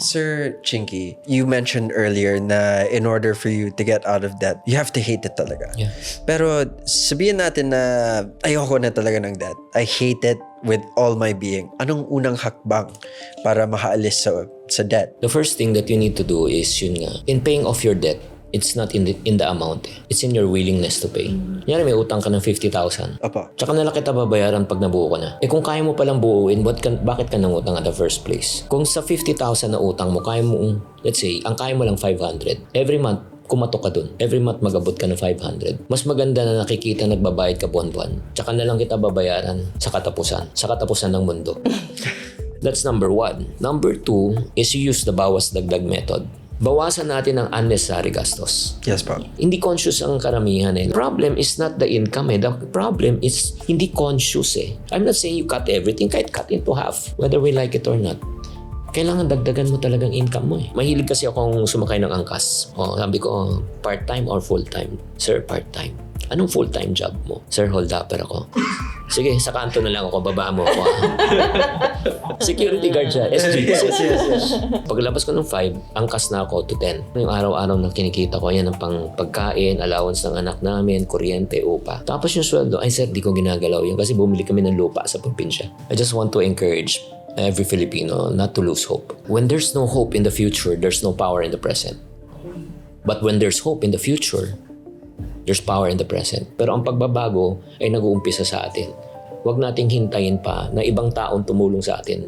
Sir Chinky, you mentioned earlier na in order for you to get out of debt, you have to hate it talaga. Yeah. Pero sabihin natin na ayoko na talaga ng debt. I hate it with all my being. Anong unang hakbang para makaalis sa debt? The first thing that you need to do is yun nga, in paying off your debt, it's not in the amount. It's in your willingness to pay. Kunyari may utang ka ng 50,000. Apa. Tsaka na lang kita babayaran pag nabuo ka na. Kung kaya mo palang buuin, bakit ka nangutang at the first place? Kung sa 50,000 na utang mo, kaya mo, let's say, ang kaya mo lang 500. Every month, kumatok ka dun. Every month, magabot ka ng 500. Mas maganda na nakikita nagbabayad ka buwan-buwan. Tsaka na lang kita babayaran sa katapusan. Sa katapusan ng mundo. That's number 1. Number 2 is you use the bawas dagdag method. Bawasan natin ang unnecessary gastos. Yes, po. Hindi conscious ang karamihan eh. The problem is not the income eh. The problem is hindi conscious eh. I'm not saying you cut everything, kahit cut into half, whether we like it or not. Kailangan dagdagan mo talagang income mo eh. Mahilig kasi akong sumakay ng angkas. Sabi ko, part-time or full-time? Sir, part-time. Anong full-time job mo? Sir, hold upper ako. Sige, sa kanto na lang ako, baba mo ako. Security guard siya, SG. Yes. Paglabas ko ng 5, angkas na ako to 10. Yung araw-araw na kinikita ko, yan ang pang pagkain, allowance ng anak namin, kuryente, upa. Tapos yung sweldo, ay sir, di ko ginagalaw yun kasi bumili kami ng lupa sa probinsya. I just want to encourage every Filipino not to lose hope. When there's no hope in the future, there's no power in the present. But when there's hope in the future, there's power in the present. Pero ang pagbabago ay nag-uumpisa sa atin. Huwag nating hintayin pa na ibang taong tumulong sa atin